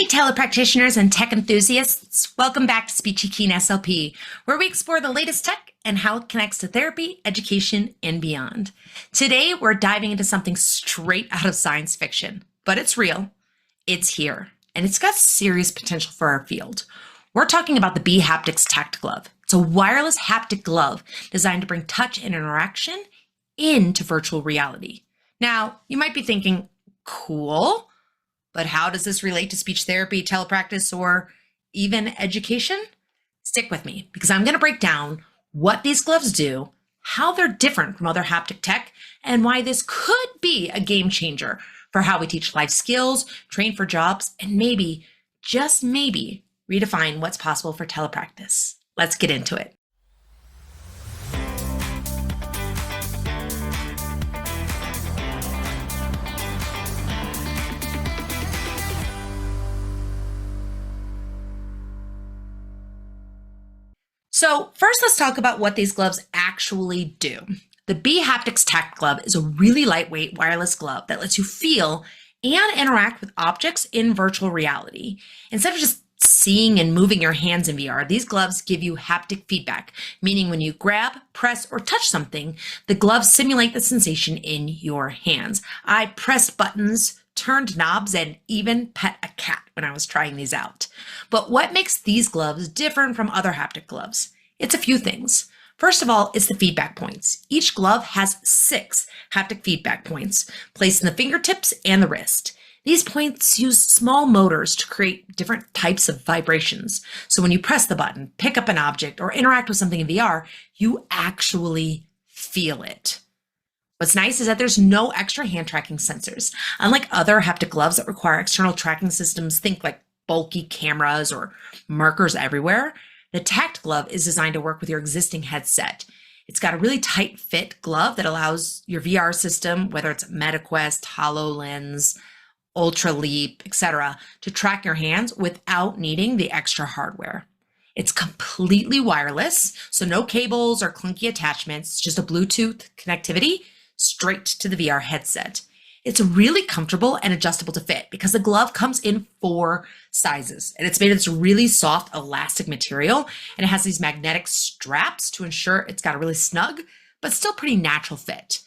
telepractitioners and tech enthusiasts, welcome back to Speechy Keen SLP, where we explore the latest tech and how it connects to therapy, education, and beyond. Today, we're diving into something straight out of science fiction, but it's real, it's here, and it's got serious potential for our field. We're talking about the bHaptics TactGlove. It's a wireless haptic glove designed to bring touch and interaction into virtual reality. Now, you might be thinking, cool, but how does this relate to speech therapy, telepractice, or even education? Stick with me because I'm going to break down what these gloves do, how they're different from other haptic tech, and why this could be a game changer for how we teach life skills, train for jobs, and maybe, just maybe, redefine what's possible for telepractice. Let's get into it. So first, let's talk about what these gloves actually do. The bHaptics TactGlove is a really lightweight wireless glove that lets you feel and interact with objects in virtual reality. Instead of just seeing and moving your hands in VR, these gloves give you haptic feedback, meaning when you grab, press, or touch something, the gloves simulate the sensation in your hands. I pressed buttons, turned knobs, and even pet a cat when I was trying these out. But what makes these gloves different from other haptic gloves? It's a few things. First of all, it's the feedback points. Each glove has 6 haptic feedback points placed in the fingertips and the wrist. These points use small motors to create different types of vibrations. So when you press the button, pick up an object, or interact with something in VR, you actually feel it. What's nice is that there's no extra hand tracking sensors. Unlike other haptic gloves that require external tracking systems, think like bulky cameras or markers everywhere, the TactGlove is designed to work with your existing headset. It's got a really tight fit glove that allows your VR system, whether it's MetaQuest, HoloLens, Ultraleap, etc., to track your hands without needing the extra hardware. It's completely wireless, so no cables or clunky attachments, it's just a Bluetooth connectivity straight to the VR headset. It's really comfortable and adjustable to fit because the glove comes in 4 sizes and it's made of this really soft elastic material, and it has these magnetic straps to ensure it's got a really snug but still pretty natural fit.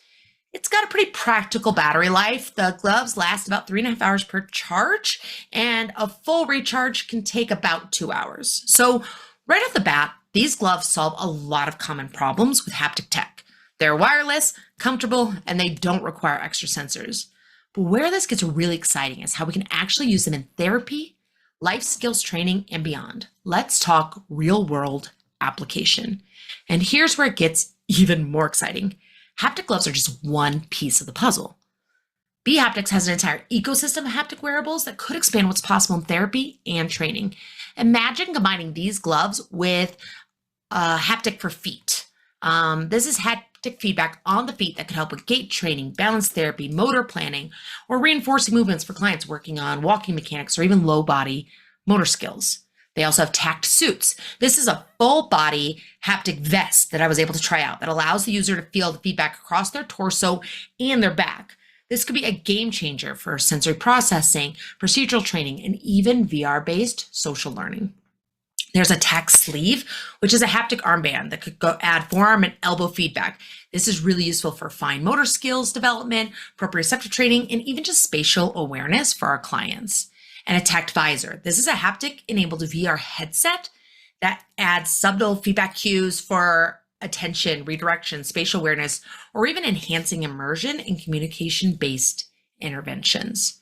It's got a pretty practical battery life. The gloves last about 3.5 hours per charge, and a full recharge can take about 2 hours. So right off the bat, these gloves solve a lot of common problems with haptic tech. They're wireless, comfortable, and they don't require extra sensors. But where this gets really exciting is how we can actually use them in therapy, life skills training, and beyond. Let's talk real-world application. And here's where it gets even more exciting. Haptic gloves are just one piece of the puzzle. bHaptics has an entire ecosystem of haptic wearables that could expand what's possible in therapy and training. Imagine combining these gloves with haptic for feet. This is haptic feedback on the feet that could help with gait training, balance therapy, motor planning, or reinforcing movements for clients working on walking mechanics or even low body motor skills. They also have tact suits. This is a full body haptic vest that I was able to try out that allows the user to feel the feedback across their torso and their back. This could be a game changer for sensory processing, procedural training, and even VR-based social learning. There's a tact sleeve, which is a haptic armband that could add forearm and elbow feedback. This is really useful for fine motor skills development, proprioceptive training, and even just spatial awareness for our clients. And a tact visor. This is a haptic-enabled VR headset that adds subtle feedback cues for attention, redirection, spatial awareness, or even enhancing immersion in communication-based interventions.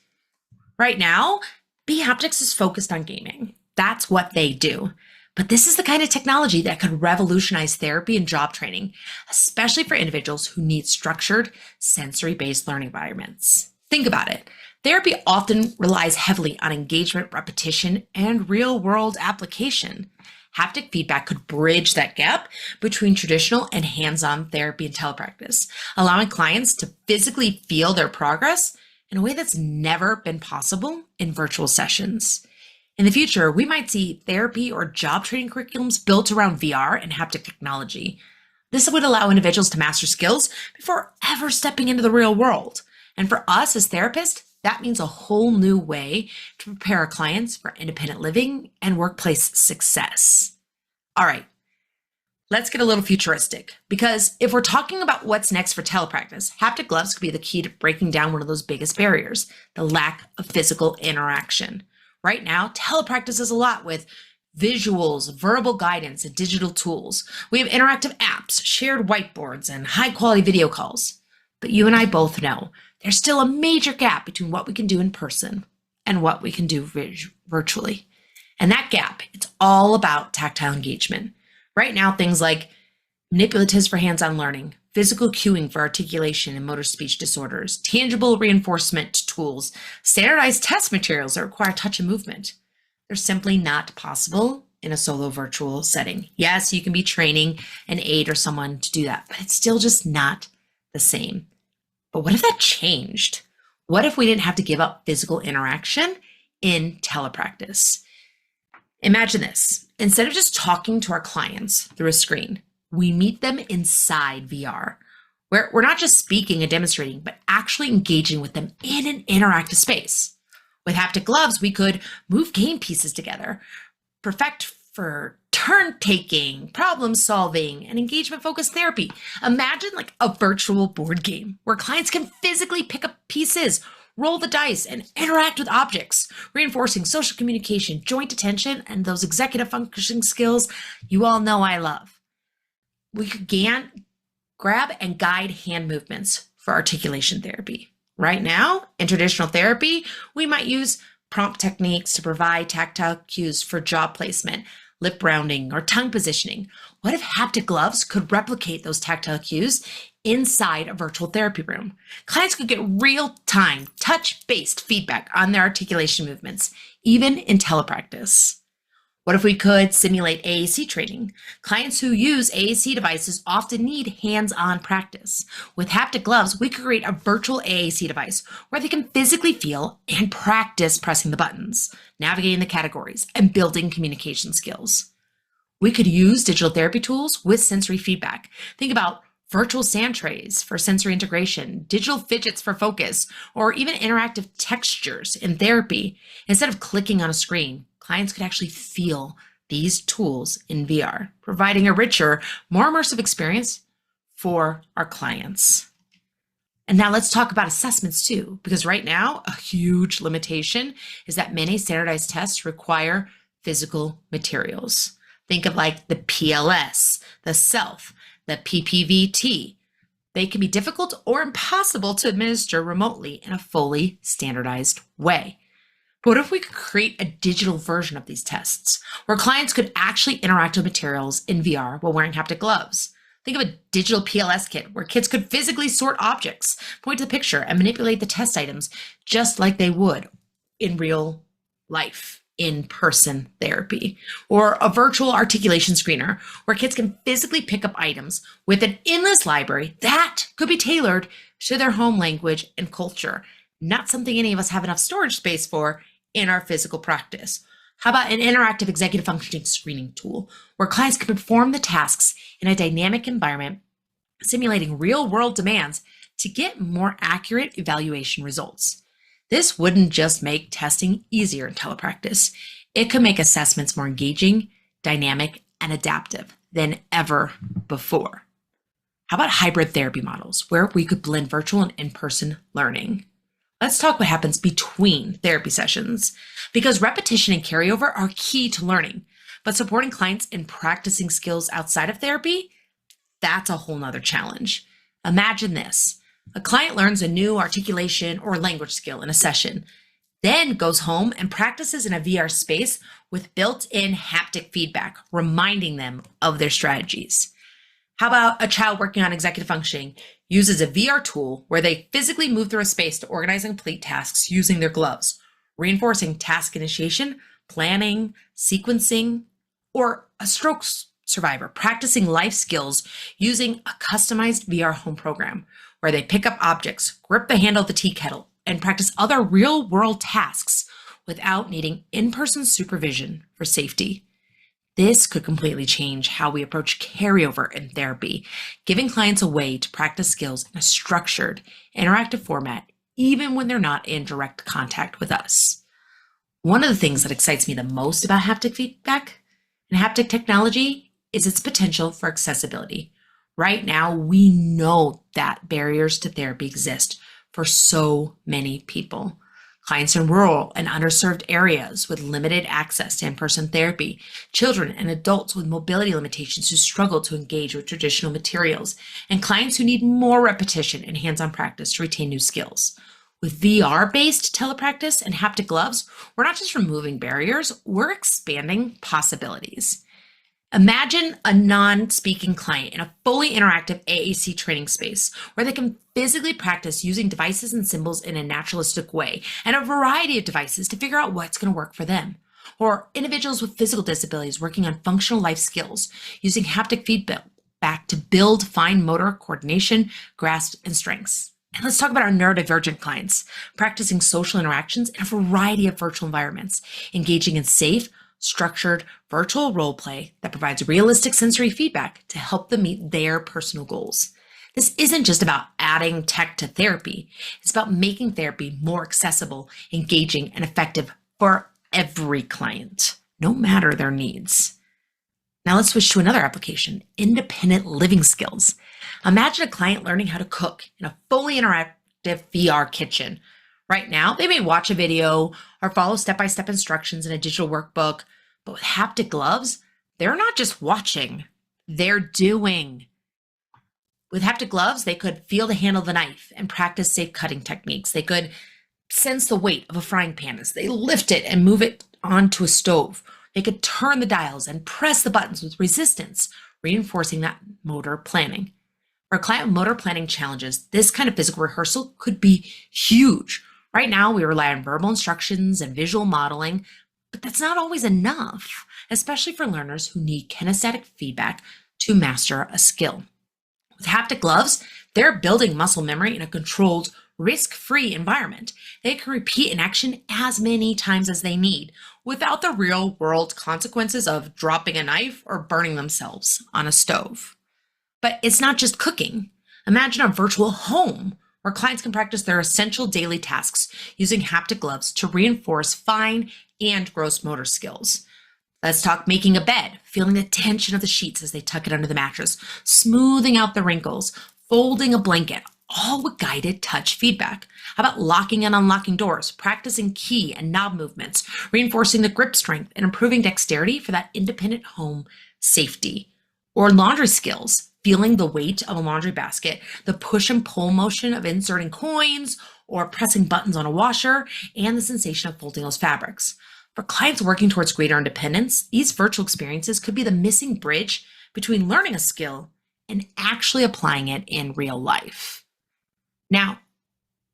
Right now, bHaptics is focused on gaming. That's what they do. But this is the kind of technology that could revolutionize therapy and job training, especially for individuals who need structured, sensory-based learning environments. Think about it. Therapy often relies heavily on engagement, repetition, and real-world application. Haptic feedback could bridge that gap between traditional and hands-on therapy and telepractice, allowing clients to physically feel their progress in a way that's never been possible in virtual sessions. In the future, we might see therapy or job training curriculums built around VR and haptic technology. This would allow individuals to master skills before ever stepping into the real world. And for us as therapists, That means a whole new way to prepare our clients for independent living and workplace success. All right, let's get a little futuristic, because if we're talking about what's next for telepractice, haptic gloves could be the key to breaking down one of those biggest barriers, the lack of physical interaction. Right now, telepractice is a lot with visuals, verbal guidance, and digital tools. We have interactive apps, shared whiteboards, and high-quality video calls. But you and I both know there's still a major gap between what we can do in person and what we can do virtually. And that gap, it's all about tactile engagement. Right now, things like manipulatives for hands-on learning, physical cueing for articulation and motor speech disorders, tangible reinforcement tools, standardized test materials that require touch and movement. They're simply not possible in a solo virtual setting. Yes, you can be training an aide or someone to do that, but it's still just not the same. But what if that changed? What if we didn't have to give up physical interaction in telepractice? Imagine this. Instead of just talking to our clients through a screen, we meet them inside VR, where we're not just speaking and demonstrating, but actually engaging with them in an interactive space. With haptic gloves, we could move game pieces together, perfect for turn taking, problem solving, and engagement focused therapy. Imagine like a virtual board game where clients can physically pick up pieces, roll the dice, and interact with objects, reinforcing social communication, joint attention, and those executive functioning skills you all know I love. We could grab and guide hand movements for articulation therapy. Right now, in traditional therapy, we might use prompt techniques to provide tactile cues for jaw placement, lip rounding, or tongue positioning. What if haptic gloves could replicate those tactile cues inside a virtual therapy room? Clients could get real-time, touch-based feedback on their articulation movements, even in telepractice. What if we could simulate AAC training? Clients who use AAC devices often need hands-on practice. With haptic gloves, we could create a virtual AAC device where they can physically feel and practice pressing the buttons, navigating the categories, and building communication skills. We could use digital therapy tools with sensory feedback. Think about virtual sand trays for sensory integration, digital fidgets for focus, or even interactive textures in therapy. Instead of clicking on a screen, clients could actually feel these tools in VR, providing a richer, more immersive experience for our clients. And now let's talk about assessments too, because right now, a huge limitation is that many standardized tests require physical materials. Think of like the PLS, the SELF, the PPVT. They can be difficult or impossible to administer remotely in a fully standardized way. But what if we could create a digital version of these tests where clients could actually interact with materials in VR while wearing haptic gloves? Think of a digital PLS kit where kids could physically sort objects, point to the picture, and manipulate the test items just like they would in real life, in-person therapy. Or a virtual articulation screener where kids can physically pick up items with an endless library that could be tailored to their home language and culture. Not something any of us have enough storage space for in our physical practice. How about an interactive executive functioning screening tool where clients can perform the tasks in a dynamic environment, simulating real-world demands to get more accurate evaluation results? This wouldn't just make testing easier in telepractice. It could make assessments more engaging, dynamic, and adaptive than ever before. How about hybrid therapy models where we could blend virtual and in-person learning? Let's talk what happens between therapy sessions, because repetition and carryover are key to learning, but supporting clients in practicing skills outside of therapy, that's a whole nother challenge. Imagine this. A client learns a new articulation or language skill in a session, then goes home and practices in a VR space with built-in haptic feedback, reminding them of their strategies. How about a child working on executive functioning uses a VR tool where they physically move through a space to organize and complete tasks using their gloves, reinforcing task initiation, planning, sequencing, or a stroke survivor practicing life skills using a customized VR home program where they pick up objects, grip the handle of the tea kettle, and practice other real-world tasks without needing in-person supervision for safety. This could completely change how we approach carryover in therapy, giving clients a way to practice skills in a structured, interactive format even when they're not in direct contact with us. One of the things that excites me the most about haptic feedback and haptic technology is its potential for accessibility. Right now, we know that barriers to therapy exist for so many people. Clients in rural and underserved areas with limited access to in-person therapy, children and adults with mobility limitations who struggle to engage with traditional materials, and clients who need more repetition and hands-on practice to retain new skills. With VR-based telepractice and haptic gloves, we're not just removing barriers, we're expanding possibilities. Imagine a non-speaking client in a fully interactive AAC training space where they can physically practice using devices and symbols in a naturalistic way and a variety of devices to figure out what's going to work for them. Or individuals with physical disabilities working on functional life skills using haptic feedback to build fine motor coordination, grasp, and strengths. And let's talk about our neurodivergent clients practicing social interactions in a variety of virtual environments, engaging in safe, structured virtual role play that provides realistic sensory feedback to help them meet their personal goals. This isn't just about adding tech to therapy. It's about making therapy more accessible, engaging, and effective for every client, no matter their needs. Now let's switch to another application, independent living skills. Imagine a client learning how to cook in a fully interactive VR kitchen. Right now, they may watch a video or follow step-by-step instructions in a digital workbook, but with haptic gloves, they're not just watching, they're doing. With haptic gloves, they could feel the handle of the knife and practice safe cutting techniques. They could sense the weight of a frying pan as they lift it and move it onto a stove. They could turn the dials and press the buttons with resistance, reinforcing that motor planning. For a client with motor planning challenges, this kind of physical rehearsal could be huge. Right now, we rely on verbal instructions and visual modeling, but that's not always enough, especially for learners who need kinesthetic feedback to master a skill. With haptic gloves, they're building muscle memory in a controlled, risk-free environment. They can repeat an action as many times as they need without the real-world consequences of dropping a knife or burning themselves on a stove. But it's not just cooking. Imagine a virtual home where clients can practice their essential daily tasks using haptic gloves to reinforce fine and gross motor skills. Let's talk making a bed, feeling the tension of the sheets as they tuck it under the mattress, smoothing out the wrinkles, folding a blanket, all with guided touch feedback. How about locking and unlocking doors, practicing key and knob movements, reinforcing the grip strength and improving dexterity for that independent home safety? Or laundry skills, feeling the weight of a laundry basket, the push and pull motion of inserting coins or pressing buttons on a washer, and the sensation of folding those fabrics. For clients working towards greater independence, these virtual experiences could be the missing bridge between learning a skill and actually applying it in real life. Now,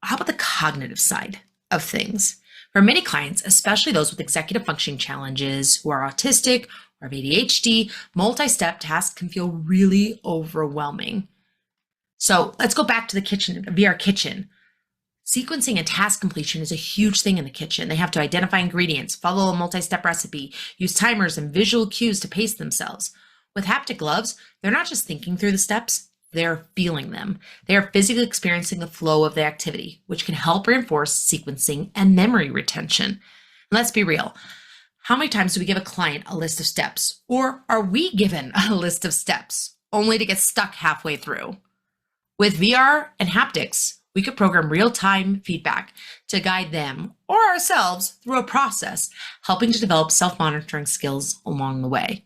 how about the cognitive side of things? For many clients, especially those with executive functioning challenges who are autistic or have ADHD, multi-step tasks can feel really overwhelming. So let's go back to the kitchen, VR kitchen. Sequencing and task completion is a huge thing in the kitchen. They have to identify ingredients, follow a multi-step recipe, use timers and visual cues to pace themselves. With haptic gloves, they're not just thinking through the steps, they're feeling them. They are physically experiencing the flow of the activity, which can help reinforce sequencing and memory retention. And let's be real. How many times do we give a client a list of steps? Or are we given a list of steps only to get stuck halfway through? With VR and haptics, we could program real-time feedback to guide them or ourselves through a process, helping to develop self-monitoring skills along the way.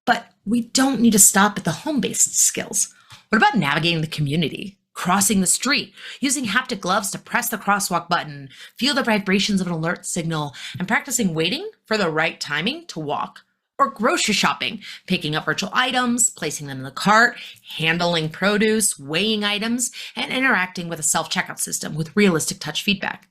But we don't need to stop at the home-based skills. What about navigating the community, crossing the street, using haptic gloves to press the crosswalk button, feel the vibrations of an alert signal, and practicing waiting for the right timing to walk? Or grocery shopping, picking up virtual items, placing them in the cart, handling produce, weighing items, and interacting with a self-checkout system with realistic touch feedback.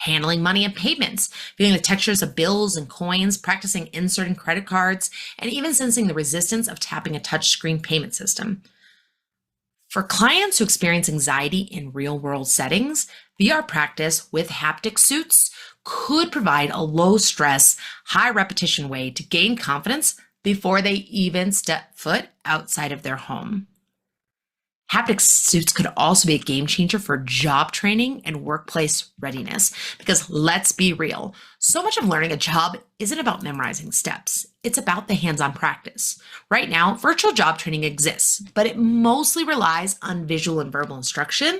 Handling money and payments, feeling the textures of bills and coins, practicing inserting credit cards, and even sensing the resistance of tapping a touchscreen payment system. For clients who experience anxiety in real-world settings, VR practice with haptic suits could provide a low-stress, high-repetition way to gain confidence before they even step foot outside of their home. Haptic suits could also be a game changer for job training and workplace readiness because let's be real, so much of learning a job isn't about memorizing steps. It's about the hands-on practice. Right now, virtual job training exists, but it mostly relies on visual and verbal instruction.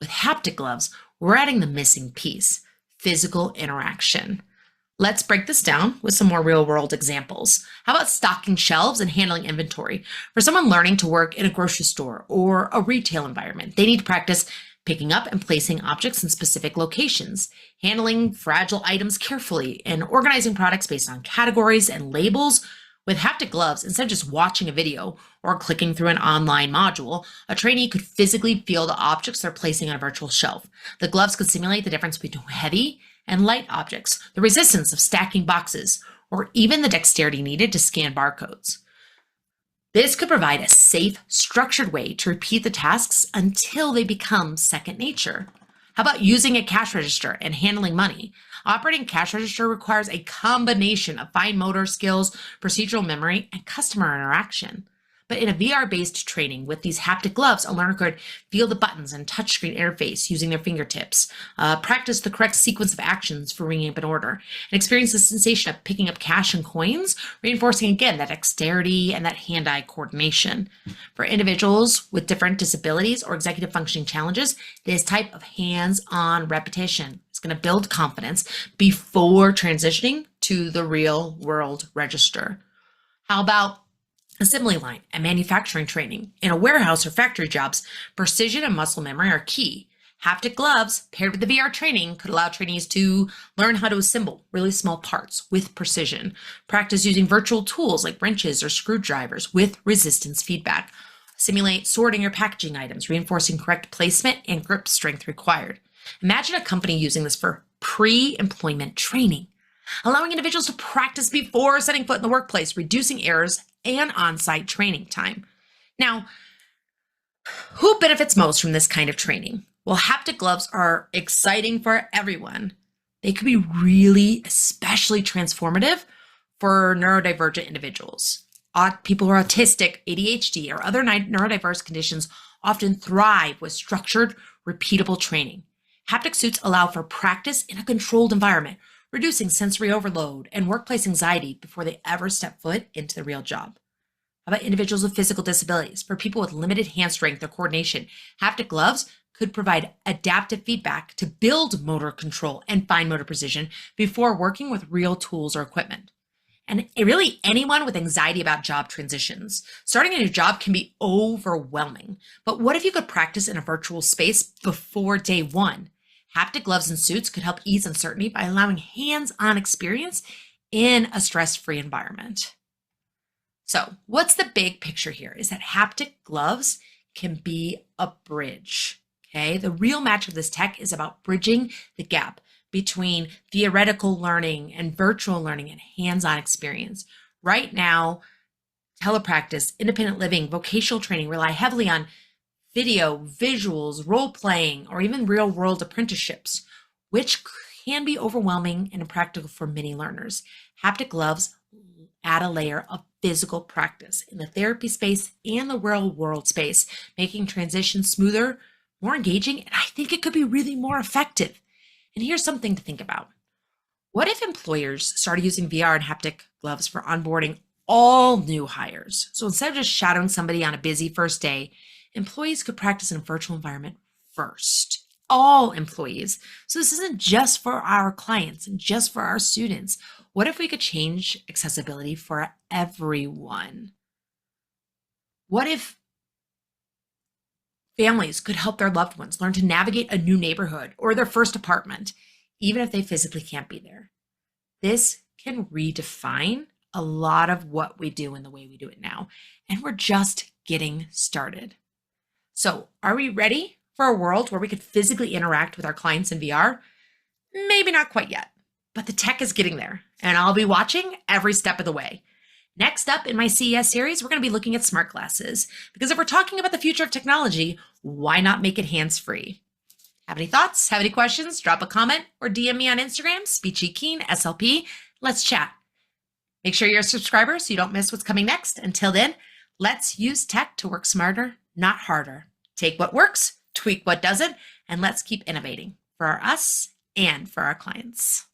With haptic gloves, we're adding the missing piece, physical interaction. Let's break this down with some more real-world examples. How about stocking shelves and handling inventory? For someone learning to work in a grocery store or a retail environment, they need to practice picking up and placing objects in specific locations, handling fragile items carefully, and organizing products based on categories and labels. With haptic gloves, instead of just watching a video or clicking through an online module, a trainee could physically feel the objects they're placing on a virtual shelf. The gloves could simulate the difference between heavy and light objects, the resistance of stacking boxes, or even the dexterity needed to scan barcodes. This could provide a safe, structured way to repeat the tasks until they become second nature. How about using a cash register and handling money? Operating a cash register requires a combination of fine motor skills, procedural memory, and customer interaction. But in a VR-based training with these haptic gloves, a learner could feel the buttons and touchscreen interface using their fingertips, practice the correct sequence of actions for ringing up an order, and experience the sensation of picking up cash and coins, reinforcing again that dexterity and that hand-eye coordination. For individuals with different disabilities or executive functioning challenges, this type of hands-on repetition is going to build confidence before transitioning to the real-world register. How about assembly line and manufacturing training? In a warehouse or factory jobs, precision and muscle memory are key. Haptic gloves paired with the VR training could allow trainees to learn how to assemble really small parts with precision, practice using virtual tools like wrenches or screwdrivers with resistance feedback, simulate sorting or packaging items, reinforcing correct placement and grip strength required. Imagine a company using this for pre-employment training, allowing individuals to practice before setting foot in the workplace, reducing errors and on-site training time. Now, who benefits most from this kind of training? Well, haptic gloves are exciting for everyone. They could be really especially transformative for neurodivergent individuals. People who are autistic, ADHD, or other neurodiverse conditions often thrive with structured, repeatable training. Haptic suits allow for practice in a controlled environment, reducing sensory overload and workplace anxiety before they ever step foot into the real job. How about individuals with physical disabilities? For people with limited hand strength or coordination, haptic gloves could provide adaptive feedback to build motor control and fine motor precision before working with real tools or equipment. And really anyone with anxiety about job transitions. Starting a new job can be overwhelming, but what if you could practice in a virtual space before day one? Haptic gloves and suits could help ease uncertainty by allowing hands-on experience in a stress-free environment. So what's the big picture here is that haptic gloves can be a bridge, okay? The real magic of this tech is about bridging the gap between theoretical learning and virtual learning and hands-on experience. Right now, telepractice, independent living, vocational training rely heavily on video, visuals, role-playing, or even real-world apprenticeships, which can be overwhelming and impractical for many learners. Haptic gloves add a layer of physical practice in the therapy space and the real-world space, making transition smoother, more engaging, and I think it could be really more effective. And here's something to think about. What if employers started using VR and haptic gloves for onboarding all new hires? So instead of just shadowing somebody on a busy first day, employees could practice in a virtual environment first. All employees. So this isn't just for our clients and just for our students. What if we could change accessibility for everyone? What if families could help their loved ones learn to navigate a new neighborhood or their first apartment, even if they physically can't be there? This can redefine a lot of what we do and the way we do it now. And we're just getting started. So are we ready for a world where we could physically interact with our clients in VR? Maybe not quite yet, but the tech is getting there, and I'll be watching every step of the way. Next up in my CES series, we're going to be looking at smart glasses, because if we're talking about the future of technology, why not make it hands-free? Have any thoughts? Have any questions? Drop a comment or DM me on Instagram, SpeechyKeen, SLP. Let's chat. Make sure you're a subscriber so you don't miss what's coming next. Until then, let's use tech to work smarter, not harder. Take what works, tweak what doesn't, and let's keep innovating for us and for our clients.